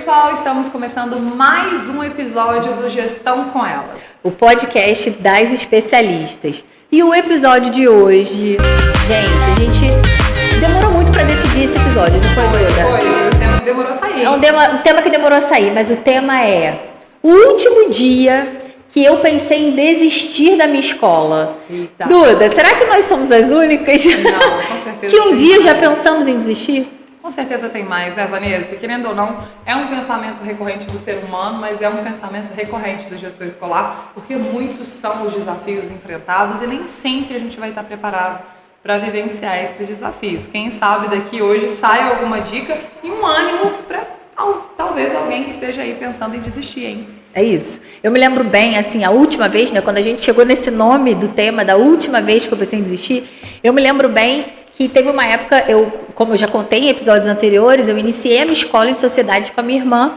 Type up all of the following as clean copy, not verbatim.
pessoal, estamos começando mais um episódio do Gestão com Ela, o podcast das especialistas. E o episódio de hoje, gente, a gente demorou muito para decidir esse episódio, não foi, Duda? Foi, o tema demorou a sair. É um tema que demorou a sair, mas o tema é o último dia que eu pensei em desistir da minha escola. Eita. Duda, será que nós somos as únicas? Não, com certeza. Que um dia já pensamos em desistir? Com certeza tem mais, né, Vanessa? Querendo ou não, é um pensamento recorrente do ser humano, mas é um pensamento recorrente do gestor escolar, porque muitos são os desafios enfrentados e nem sempre a gente vai estar preparado para vivenciar esses desafios. Quem sabe daqui hoje sai alguma dica e um ânimo para talvez alguém que esteja aí pensando em desistir, hein? É isso. Eu me lembro bem, assim, a última vez, né, quando a gente chegou nesse nome do tema, da última vez que eu pensei em desistir, eu me lembro bem que teve uma época, como eu já contei em episódios anteriores, eu iniciei a minha escola em sociedade com a minha irmã,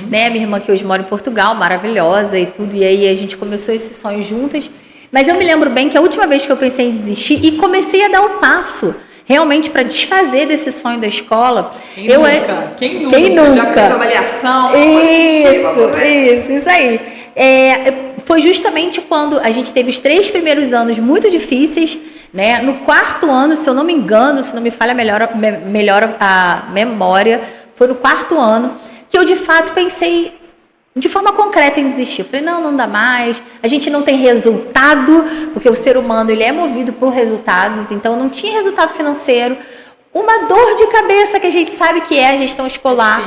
né, minha irmã que hoje mora em Portugal, maravilhosa e tudo, e aí a gente começou esse sonho juntas, mas eu me lembro bem que a última vez que eu pensei em desistir e comecei a dar o passo, realmente para desfazer desse sonho da escola. Quem nunca? Já fez avaliação? Isso aí. Foi justamente quando a gente teve os 3 primeiros anos muito difíceis, né? No 4º ano, se eu não me engano, se não me falha melhor a memória, foi no 4º ano que eu de fato pensei de forma concreta em desistir. Eu falei, não dá mais, a gente não tem resultado, porque o ser humano ele é movido por resultados, então não tinha resultado financeiro, uma dor de cabeça que a gente sabe que é a gestão escolar,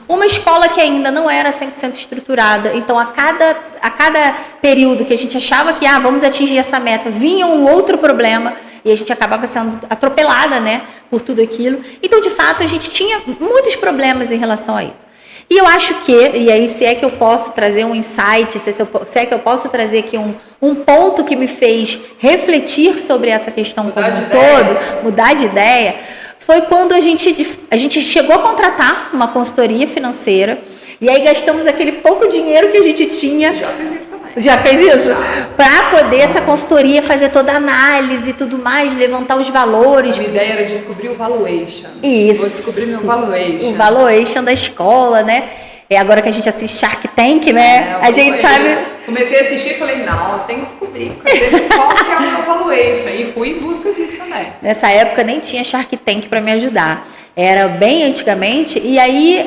uma escola que ainda não era 100% estruturada, então a cada período que a gente achava que vamos atingir essa meta, vinha um outro problema, e a gente acabava sendo atropelada, né, por tudo aquilo. Então, de fato, a gente tinha muitos problemas em relação a isso. E eu acho que, e aí se é que eu posso trazer um insight, se é que eu posso trazer aqui um ponto que me fez refletir sobre essa questão como um todo, mudar de ideia, foi quando a gente chegou a contratar uma consultoria financeira, e aí gastamos aquele pouco dinheiro que a gente tinha. Já fiz isso também. Já fez isso? Para poder essa consultoria fazer toda a análise e tudo mais, levantar os valores. A minha ideia era descobrir o valuation. Isso. Vou descobrir meu valuation. O valuation da escola, né? Agora que a gente assiste Shark Tank, né? A gente sabe. Comecei a assistir e falei, não, eu tenho que descobrir qual que é o meu valuation. E fui em busca disso também. Nessa época nem tinha Shark Tank para me ajudar. Era bem antigamente, e aí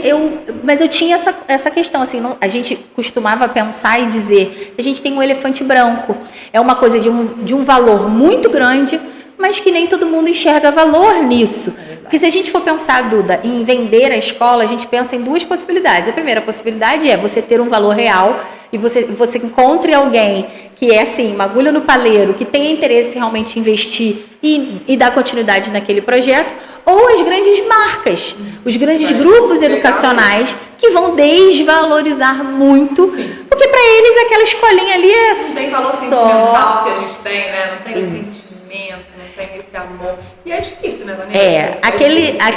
mas eu tinha essa questão, assim, a gente costumava pensar e dizer, a gente tem um elefante branco, é uma coisa de um valor muito grande, mas que nem todo mundo enxerga valor nisso. Porque se a gente for pensar, Duda, em vender a escola, a gente pensa em 2 possibilidades. A primeira possibilidade é você ter um valor real e você encontre alguém que é assim, uma agulha no palheiro, que tenha interesse realmente em investir e dar continuidade naquele projeto, ou as grandes marcas, os grandes grupos educacionais que vão desvalorizar muito, porque para eles aquela escolinha ali é não tem valor sentimental que a gente tem, né? Não tem sentimento, não tem esse amor. E é difícil, né, Vanessa?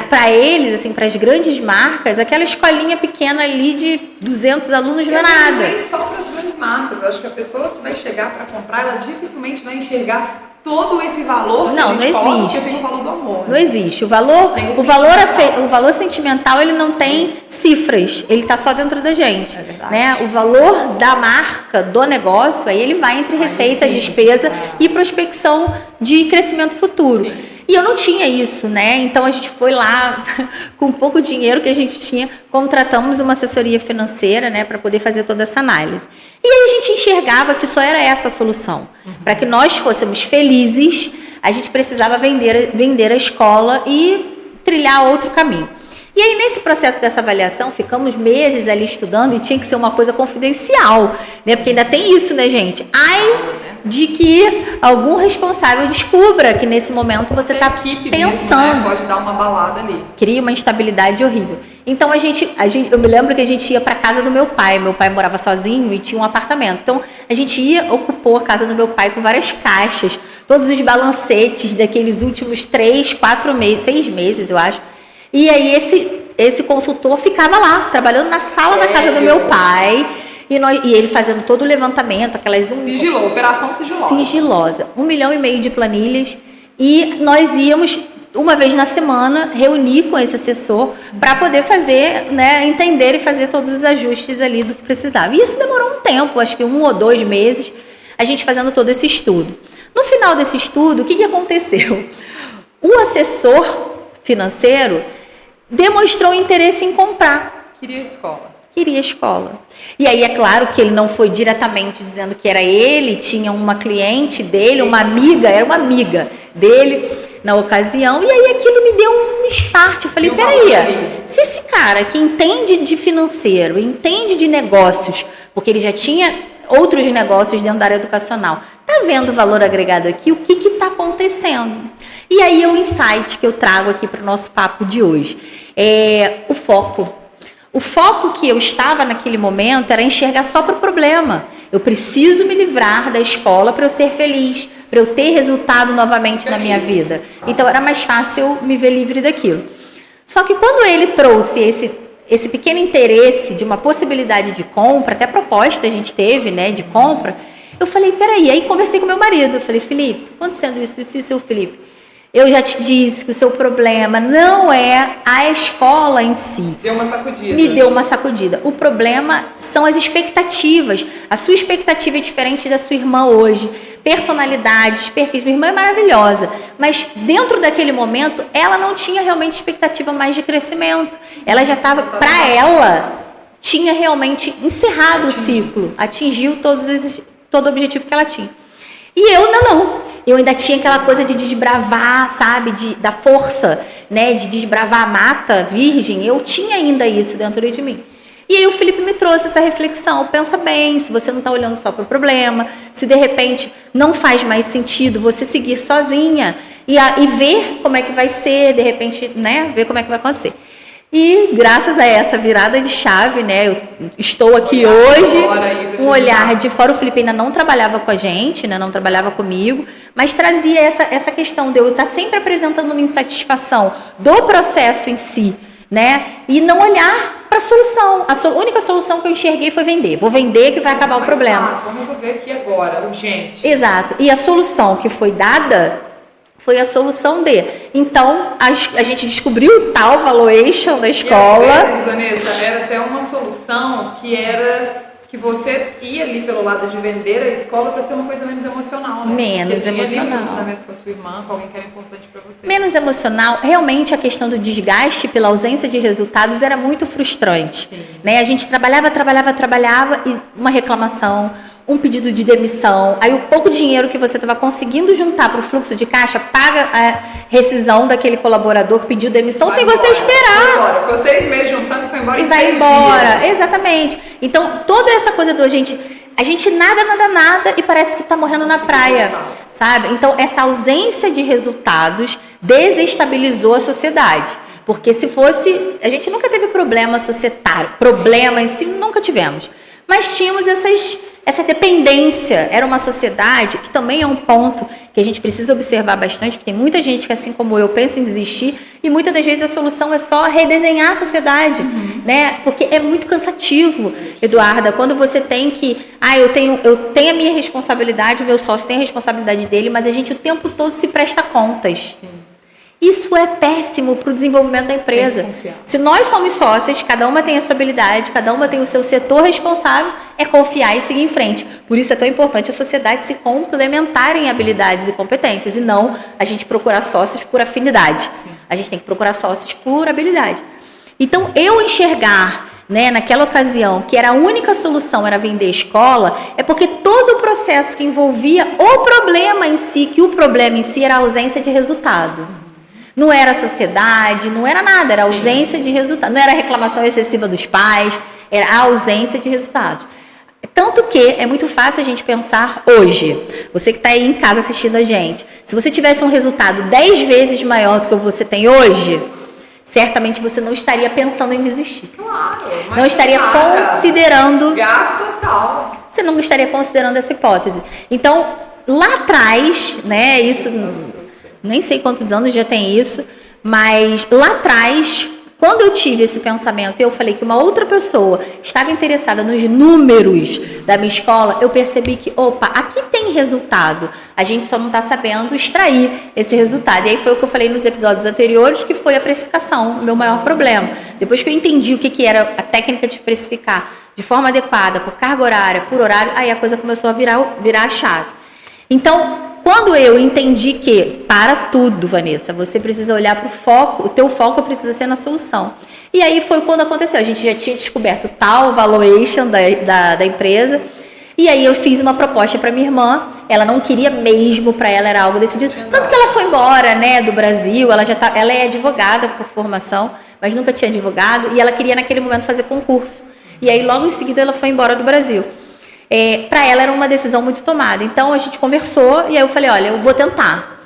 Para eles, assim, para as grandes marcas, aquela escolinha pequena ali de 200 alunos não é nada. Não é só para as grandes marcas. Eu acho que a pessoa que vai chegar para comprar, ela dificilmente vai enxergar todo esse valor que não existe. Porque tem o valor do amor. Não existe. O valor sentimental, ele não tem cifras, ele está só dentro da gente. Né? O valor da marca, do negócio, aí ele vai entre receita, despesa e prospecção de crescimento futuro. Sim. E eu não tinha isso, né? Então a gente foi lá, com pouco dinheiro que a gente tinha, contratamos uma assessoria financeira, né, para poder fazer toda essa análise. E aí a gente enxergava que só era essa a solução. Para que nós fôssemos felizes, a gente precisava vender a escola e trilhar outro caminho. E aí, nesse processo dessa avaliação, ficamos meses ali estudando e tinha que ser uma coisa confidencial, né? Porque ainda tem isso, né, gente? De que algum responsável descubra que nesse momento você está pensando. Mesmo, né? Pode dar uma balada ali. Cria uma instabilidade horrível. Então, eu me lembro que a gente ia para casa do meu pai. Meu pai morava sozinho e tinha um apartamento. Então, a gente ocupou a casa do meu pai com várias caixas, todos os balancetes daqueles últimos 3, 4 meses, 6 meses, eu acho. E aí esse consultor ficava lá, trabalhando na sala da casa do meu pai, e ele fazendo todo o levantamento, operação sigilosa. 1,5 milhão de planilhas, e nós íamos uma vez na semana, reunir com esse assessor para poder fazer, né, entender e fazer todos os ajustes ali do que precisava. E isso demorou um tempo, acho que 1 ou 2 meses, a gente fazendo todo esse estudo. No final desse estudo, o que aconteceu? O assessor financeiro demonstrou interesse em comprar. Queria escola. Queria escola. E aí é claro que ele não foi diretamente dizendo que era ele, tinha uma cliente dele, uma amiga, era uma amiga dele na ocasião, e aí aquilo me deu um start. Eu falei, peraí, se esse cara que entende de financeiro, entende de negócios, porque ele já tinha outros negócios dentro da área educacional, tá vendo o valor agregado aqui, o que está acontecendo? E aí é o insight que eu trago aqui para o nosso papo de hoje. O foco. O foco que eu estava naquele momento era enxergar só para o problema. Eu preciso me livrar da escola para eu ser feliz, para eu ter resultado novamente na minha vida. Então era mais fácil me ver livre daquilo. Só que quando ele trouxe esse pequeno interesse de uma possibilidade de compra, até proposta a gente teve, né, de compra, eu falei, peraí, aí conversei com meu marido, eu falei, Felipe, acontecendo isso, Felipe, eu já te disse que o seu problema não é a escola em si. Deu uma sacudida. Me deu uma sacudida. O problema são as expectativas. A sua expectativa é diferente da sua irmã hoje. Personalidades, perfis. Minha irmã é maravilhosa. Mas dentro daquele momento, ela não tinha realmente expectativa mais de crescimento. Ela já estava, para ela, tinha realmente encerrado o ciclo. Atingiu todo o objetivo que ela tinha. E eu não. Eu ainda tinha aquela coisa de desbravar, sabe, da força, né, de desbravar a mata virgem. Eu tinha ainda isso dentro de mim. E aí o Felipe me trouxe essa reflexão. Pensa bem, se você não está olhando só para o problema, se de repente não faz mais sentido você seguir sozinha e ver como é que vai ser, de repente, né, ver como é que vai acontecer. E graças a essa virada de chave, né, eu estou aqui hoje, um olhar de fora. O Felipe ainda não trabalhava com a gente, né, não trabalhava comigo, mas trazia essa questão de eu estar sempre apresentando uma insatisfação do processo em si, né, e não olhar para a solução. A única solução que eu enxerguei foi vender. Vou vender que vai acabar o problema. Vamos resolver aqui agora, urgente. Exato. E a solução que foi dada foi a solução de. Então, a gente descobriu o tal valuation da escola. E às vezes, Vanessa, era até uma solução que era que você ia ali pelo lado de vender a escola para ser uma coisa menos emocional, né? Menos emocional. Tinha ali um relacionamento com a sua irmã, com alguém que era importante para você. Menos emocional. Realmente a questão do desgaste pela ausência de resultados era muito frustrante. Né? A gente trabalhava e uma reclamação, um pedido de demissão, aí o pouco dinheiro que você estava conseguindo juntar para o fluxo de caixa paga a rescisão daquele colaborador que pediu demissão sem você esperar. Foi 6 meses juntando, foi embora e em vai 6 embora. dias. Exatamente. Então toda essa coisa do a gente nada e parece que está morrendo na praia, sabe? Então essa ausência de resultados desestabilizou a sociedade. Porque se fosse, a gente nunca teve problema societário, problema em si nunca tivemos, mas tínhamos essa dependência. Era uma sociedade que também é um ponto que a gente precisa observar bastante, que tem muita gente que, assim como eu, pensa em desistir, e muitas das vezes a solução é só redesenhar a sociedade, né? Porque é muito cansativo, Eduarda, quando você tem que, eu tenho a minha responsabilidade, o meu sócio tem a responsabilidade dele, mas a gente o tempo todo se presta contas. Sim. Isso é péssimo para o desenvolvimento da empresa. Se nós somos sócios, cada uma tem a sua habilidade, cada uma tem o seu setor responsável, é confiar e seguir em frente. Por isso é tão importante a sociedade se complementar em habilidades e competências, e não a gente procurar sócios por afinidade. Sim. A gente tem que procurar sócios por habilidade. Então, eu enxergar, né, naquela ocasião, que era a única solução era vender escola, é porque todo o processo que envolvia o problema em si, que o problema em si era a ausência de resultado. Não era a sociedade, não era nada, era a ausência de resultado. Não era a reclamação excessiva dos pais, era a ausência de resultados. Tanto que é muito fácil a gente pensar hoje, você que está aí em casa assistindo a gente, se você tivesse um resultado 10 vezes maior do que você tem hoje, certamente você não estaria pensando em desistir. Claro. Não estaria considerando... Gasto tal. Você não estaria considerando essa hipótese. Então, lá atrás, né, isso... Nem sei quantos anos já tem isso, mas lá atrás, Quando eu tive esse pensamento e eu falei que uma outra pessoa estava interessada nos números da minha escola, eu percebi que, opa, aqui tem resultado. A gente só não está sabendo extrair esse resultado. E aí foi o que eu falei nos episódios anteriores, que foi a precificação, o meu maior problema. Depois que eu entendi o que era a técnica de precificar de forma adequada, por carga horária, por horário, aí a coisa começou a virar a chave. Então, quando eu entendi que, para tudo, Vanessa, você precisa olhar para o foco, o teu foco precisa ser na solução. E aí foi quando aconteceu, a gente já tinha descoberto tal valuation da empresa, e aí eu fiz uma proposta para minha irmã, ela não queria mesmo, para ela era algo decidido, tanto que ela foi embora, né, do Brasil, ela é advogada por formação, mas nunca tinha advogado, e ela queria naquele momento fazer concurso. E aí logo em seguida ela foi embora do Brasil. Para ela era uma decisão muito tomada. Então a gente conversou e aí eu falei, olha, eu vou tentar.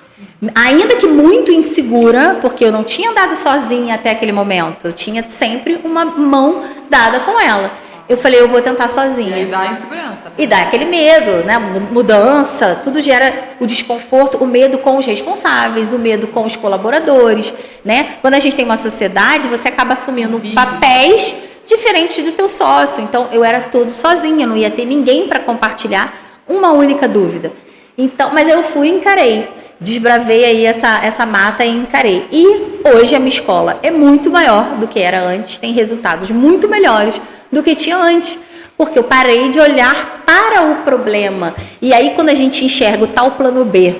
Ainda que muito insegura, porque eu não tinha andado sozinha até aquele momento. Eu tinha sempre uma mão dada com ela. Eu falei, eu vou tentar sozinha. E dá insegurança. Né? E dá aquele medo, né? Mudança, tudo gera o desconforto, o medo com os responsáveis, o medo com os colaboradores, né? Quando a gente tem uma sociedade, você acaba assumindo papéis diferente do teu sócio. Então, eu era todo sozinha, não ia ter ninguém para compartilhar uma única dúvida. Então, mas eu fui e encarei. Desbravei aí essa mata e encarei. E hoje a minha escola é muito maior do que era antes, tem resultados muito melhores do que tinha antes. Porque eu parei de olhar para o problema. E aí, quando a gente enxerga o tal plano B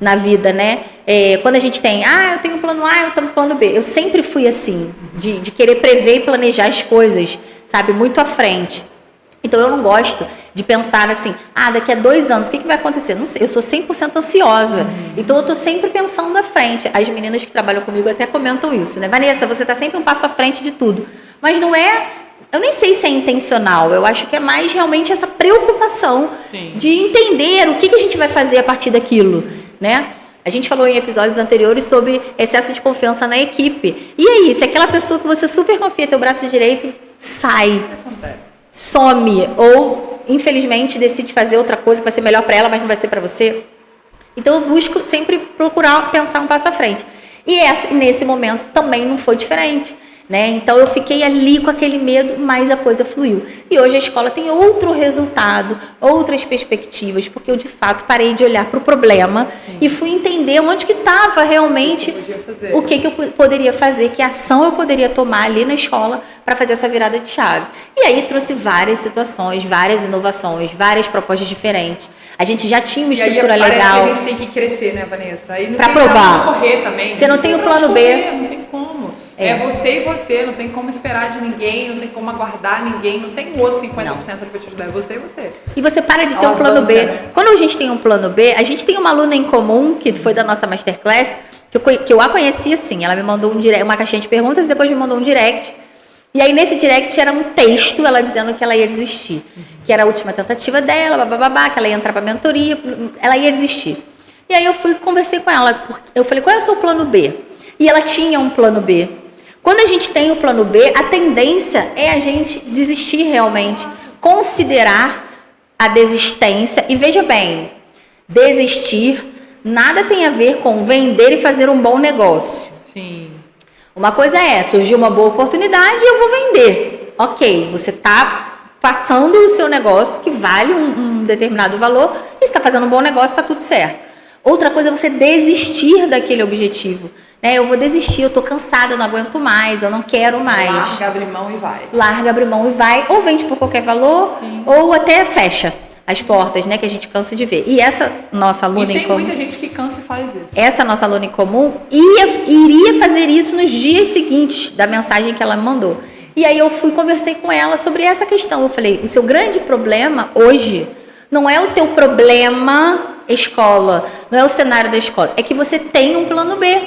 na vida, né? Quando a gente tem, eu tenho plano A, eu tenho plano B. Eu sempre fui assim, de querer prever e planejar as coisas, sabe? Muito à frente. Então, eu não gosto de pensar assim, daqui a 2 anos, o que vai acontecer? Não sei, eu sou 100% ansiosa. Então, eu estou sempre pensando à frente. As meninas que trabalham comigo até comentam isso, né? Vanessa, você está sempre um passo à frente de tudo. Mas não é... Eu nem sei se é intencional, eu acho que é mais realmente essa preocupação de entender o que a gente vai fazer a partir daquilo, né? A gente falou em episódios anteriores sobre excesso de confiança na equipe. E aí, se aquela pessoa que você super confia, teu braço direito, sai, some, ou infelizmente decide fazer outra coisa que vai ser melhor para ela, mas não vai ser para você. Então eu busco sempre procurar pensar um passo à frente. E nesse momento também não foi diferente. Né? Então eu fiquei ali com aquele medo, mas a coisa fluiu. E hoje a escola tem outro resultado, outras perspectivas, porque eu de fato parei de olhar para o problema e fui entender onde que estava realmente o que eu poderia fazer, que ação eu poderia tomar ali na escola para fazer essa virada de chave. E aí trouxe várias situações, várias inovações, várias propostas diferentes. A gente já tinha uma estrutura legal. A gente tem que crescer, né, Vanessa? Para provar. Correr também. Você não tem o plano B. Não tem como. É você e você, não tem como esperar de ninguém, não tem como aguardar ninguém, não tem o outro 50% para te ajudar, é você e você. E você para de ter um plano B. Quando a gente tem um plano B, a gente tem uma aluna em comum, que foi da nossa Masterclass, que eu a conheci assim, ela me mandou uma caixinha de perguntas e depois me mandou um direct. E aí nesse direct era um texto, ela dizendo que ela ia desistir, que era a última tentativa dela, que ela ia entrar para mentoria, ela ia desistir. E aí eu fui conversei com ela, eu falei, qual é o seu plano B? E ela tinha um plano B. Quando a gente tem o plano B, a tendência é a gente desistir realmente, considerar a desistência. E veja bem, desistir nada tem a ver com vender e fazer um bom negócio. Sim. Uma coisa surgiu uma boa oportunidade e eu vou vender. Ok, você está passando o seu negócio que vale um determinado valor e está fazendo um bom negócio, está tudo certo. Outra coisa é você desistir daquele objetivo. Eu vou desistir, eu tô cansada, eu não aguento mais, eu não quero mais. Larga, abre mão e vai. Larga, abre mão e vai, ou vende por qualquer valor, ou até fecha as portas, né, que a gente cansa de ver. E essa nossa aluna em comum... tem muita gente que cansa e faz isso. Essa nossa aluna em comum iria fazer isso nos dias seguintes da mensagem que ela me mandou. E aí eu conversei com ela sobre essa questão. Eu falei, o seu grande problema hoje não é o teu problema escola, não é o cenário da escola, é que você tem um plano B.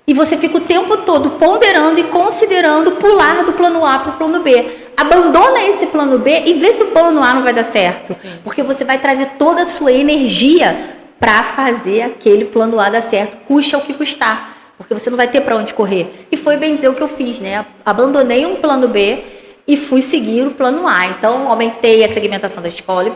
E você fica o tempo todo ponderando e considerando pular do plano A para o plano B. Abandona esse plano B e vê se o plano A não vai dar certo. Sim. Porque você vai trazer toda a sua energia para fazer aquele plano A dar certo, custa o que custar. Porque você não vai ter para onde correr. E foi bem dizer o que eu fiz, né? Abandonei um plano B e fui seguir o plano A. Então, aumentei a segmentação da escola,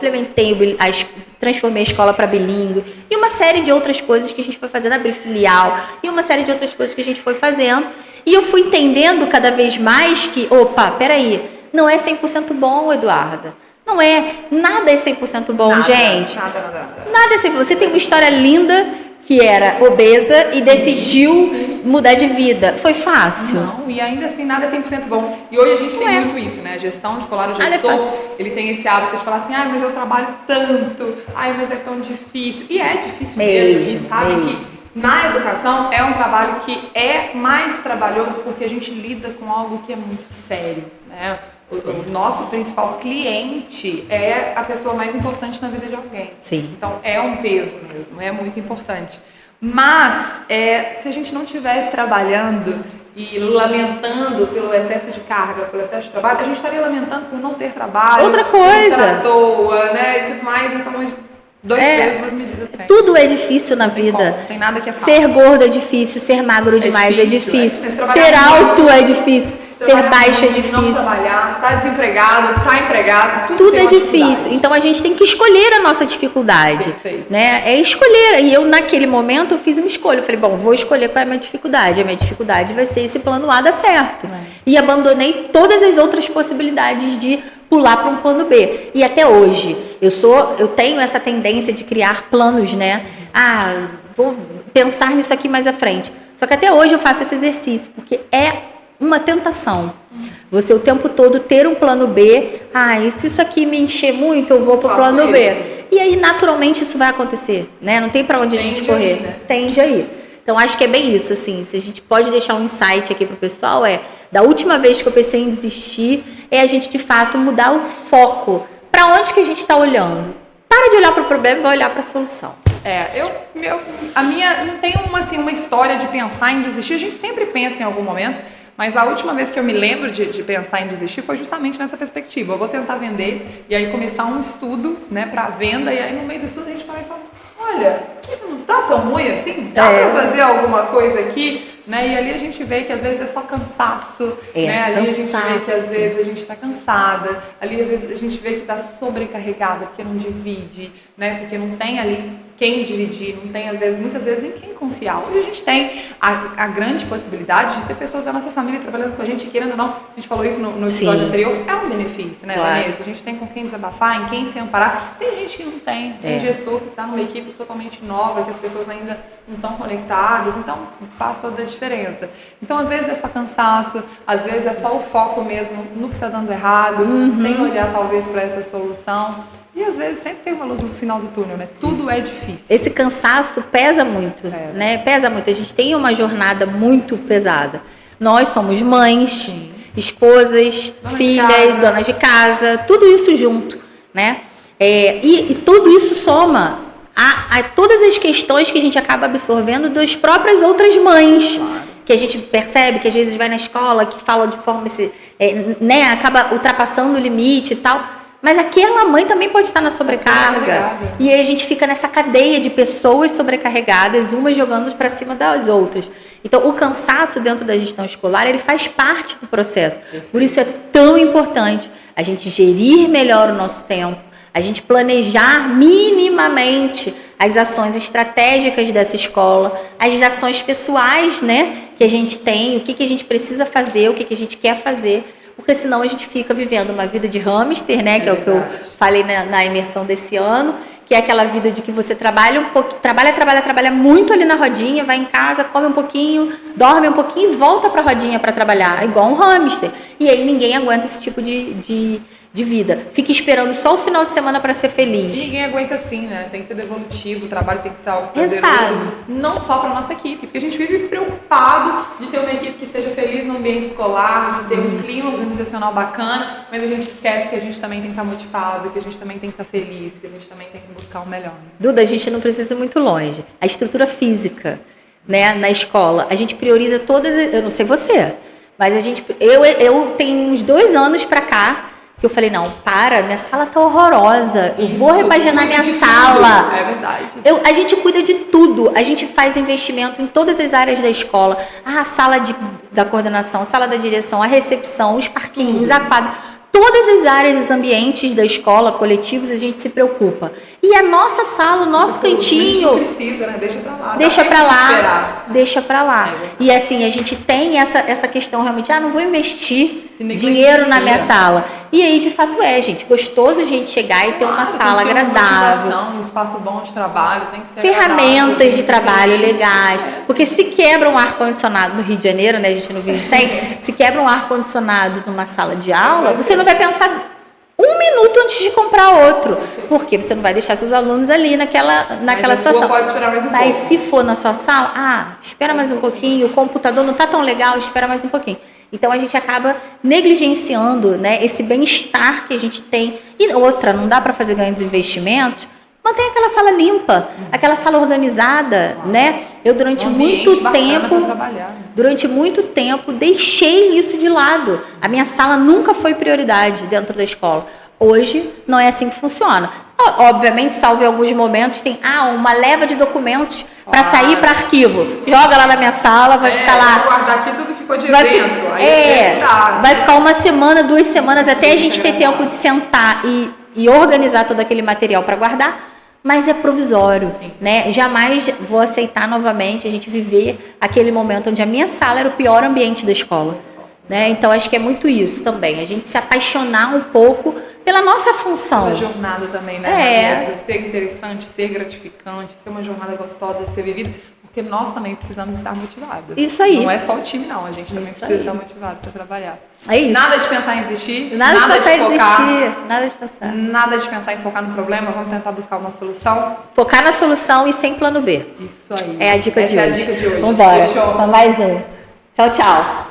transformei a escola para bilíngue e uma série de outras coisas que a gente foi fazendo, abrir filial e uma série de outras coisas que a gente foi fazendo. E eu fui entendendo cada vez mais que, opa, peraí, não é 100% bom, Eduarda. Não é, nada é 100% bom, Nada, gente. Nada. Nada é 100%. Você tem uma história linda que era obesa e decidiu mudar de vida. Foi fácil? Não, e ainda assim nada é 100% bom. E hoje a gente tem muito isso, né? A gestão escolar, o gestor, ele tem esse hábito de falar assim, mas eu trabalho tanto, mas é tão difícil. E é difícil mesmo, a gente sabe que na educação é um trabalho que é mais trabalhoso porque a gente lida com algo que é muito sério, né? O nosso principal cliente é a pessoa mais importante na vida de alguém. Sim. Então, é um peso mesmo, é muito importante. Mas, se a gente não estivesse trabalhando e lamentando pelo excesso de carga, pelo excesso de trabalho, a gente estaria lamentando por não ter trabalho. Outra coisa. Por estar à toa, né? E tudo mais. Então, dois pesos, duas medidas sempre. Tudo é difícil na vida. Não tem nada que é fácil. Ser gordo é difícil, ser magro demais é difícil. Ser Ser alto é difícil. Ser baixo é difícil. Não trabalhar, tá desempregado, tá empregado, tudo é difícil. Então a gente tem que escolher a nossa dificuldade, né? É escolher. E eu naquele momento eu fiz uma escolha. Eu falei, bom, vou escolher qual é a minha dificuldade. A minha dificuldade vai ser esse plano A dar certo. E abandonei todas as outras possibilidades de pular para um plano B. E até hoje eu tenho essa tendência de criar planos, né? Vou pensar nisso aqui mais à frente. Só que até hoje eu faço esse exercício porque é uma tentação. Você o tempo todo ter um plano B. E se isso aqui me encher muito, eu vou pro plano B. E aí, naturalmente, isso vai acontecer, né? Não tem para onde a gente correr. Né? Tende aí. Então, acho que é bem isso, assim. Se a gente pode deixar um insight aqui pro pessoal, da última vez que eu pensei em desistir, a gente, de fato, mudar o foco. Para onde que a gente está olhando? Para de olhar para o problema e vai olhar para a solução. A minha não tem uma história de pensar em desistir. A gente sempre pensa em algum momento. Mas a última vez que eu me lembro de pensar em desistir foi justamente nessa perspectiva. Eu vou tentar vender e aí começar um estudo, né, para venda. E aí no meio do estudo a gente vai e fala, olha, isso não tá tão ruim assim? Dá para fazer alguma coisa aqui? Né? E ali a gente vê que às vezes é só cansaço. Né? Ali a gente vê que às vezes a gente está cansada. Ali às vezes a gente vê que está sobrecarregada porque não divide, né? Porque não tem ali quem dividir, não tem muitas vezes em quem confiar. Hoje a gente tem a grande possibilidade de ter pessoas da nossa família trabalhando com a gente, querendo ou não, a gente falou isso no episódio anterior, é um benefício, né, Vanessa? A gente tem com quem desabafar, em quem se amparar. Tem gente que não tem, tem gestor que está numa equipe totalmente nova, que as pessoas ainda não estão conectadas, então faz toda a diferença. Então, às vezes é só cansaço, às vezes é só o foco mesmo no que está dando errado, sem olhar talvez para essa solução. E às vezes sempre tem uma luz no final do túnel, né? Tudo é difícil. Esse cansaço pesa muito, né? Pesa muito. A gente tem uma jornada muito pesada. Nós somos mães, esposas, filhas, donas de casa, tudo isso junto, né? E tudo isso soma a todas as questões que a gente acaba absorvendo das próprias outras mães. Claro. Que a gente percebe que às vezes vai na escola, que fala de forma, né? Acaba ultrapassando o limite e tal. Mas aquela mãe também pode estar na sobrecarga. E aí a gente fica nessa cadeia de pessoas sobrecarregadas, umas jogando para cima das outras. Então, o cansaço dentro da gestão escolar, ele faz parte do processo. Por isso é tão importante a gente gerir melhor o nosso tempo, a gente planejar minimamente as ações estratégicas dessa escola, as ações pessoais, né, que a gente tem, o que a gente precisa fazer, o que a gente quer fazer. Porque senão a gente fica vivendo uma vida de hamster, né? Que é o que eu falei na imersão desse ano, que é aquela vida de que você trabalha um pouco, trabalha muito ali na rodinha, vai em casa, come um pouquinho, dorme um pouquinho e volta para a rodinha para trabalhar, igual um hamster. E aí ninguém aguenta esse tipo de vida. Fica esperando só o final de semana para ser feliz. E ninguém aguenta assim, né? Tem que ser evolutivo, o trabalho tem que ser algo prazeroso, não só para nossa equipe, porque a gente vive preocupado de ter uma equipe que esteja feliz no ambiente escolar, de ter um clima organizacional bacana, mas a gente esquece que a gente também tem que estar motivado, que a gente também tem que estar feliz, que a gente também tem que buscar o melhor. Né? Duda, a gente não precisa ir muito longe. A estrutura física, né, na escola, a gente prioriza todas, eu não sei você, mas eu tenho uns 2 anos para cá, que eu falei, não, minha sala tá horrorosa, eu vou repaginar minha sala. É verdade. A gente cuida de tudo, a gente faz investimento em todas as áreas da escola. A sala da coordenação, a sala da direção, a recepção, os parquinhos, a quadra, todas as áreas, os ambientes da escola, coletivos, a gente se preocupa. E a nossa sala, o nosso cantinho... Não precisa, né? Deixa pra lá. Deixa pra lá. Deixa pra lá. E assim, a gente tem essa questão realmente, não vou investir dinheiro na minha sala. E aí, de fato, gente. Gostoso a gente chegar e ter uma sala agradável. Um espaço bom de trabalho, tem que ser ferramentas de trabalho legais. Porque se quebra um ar-condicionado no Rio de Janeiro, né? A gente não vive sem. Se quebra um ar-condicionado numa sala de aula, você não vai pensar um minuto antes de comprar outro. Porque você não vai deixar seus alunos ali naquela situação. Pode esperar mais um pouco. Mas se for na sua sala, espera mais um pouquinho, o computador não está tão legal, espera mais um pouquinho. Então, a gente acaba negligenciando, né, esse bem-estar que a gente tem. E outra, não dá para fazer grandes investimentos, mantém aquela sala limpa, aquela sala organizada, né? Eu, durante muito tempo, deixei isso de lado. A minha sala nunca foi prioridade dentro da escola. Hoje, não é assim que funciona. Obviamente, salvo em alguns momentos, tem uma leva de documentos para sair para arquivo. Joga lá na minha sala, vai ficar lá. Vou guardar aqui tudo que foi de evento. Vai ficar 1 semana, 2 semanas, até a gente ter tempo de sentar e organizar todo aquele material para guardar. Mas é provisório, né? Jamais vou aceitar novamente a gente viver aquele momento onde a minha sala era o pior ambiente da escola. Né? Então, acho que é muito isso também. A gente se apaixonar um pouco pela nossa função. Pela jornada também, né? Ser interessante, ser gratificante, ser uma jornada gostosa de ser vivida. Porque nós também precisamos estar motivados. Isso aí. Não é só o time, não. A gente também precisa estar motivado para trabalhar. É isso. Nada de pensar em desistir. Nada de pensar em focar. desistir. Nada de pensar. Nada de pensar em focar no problema. Vamos tentar buscar uma solução. Focar na solução e sem plano B. Isso aí. É a dica de hoje. Essa é a dica de hoje. Vambora. Fechou. Para mais um. Tchau, tchau.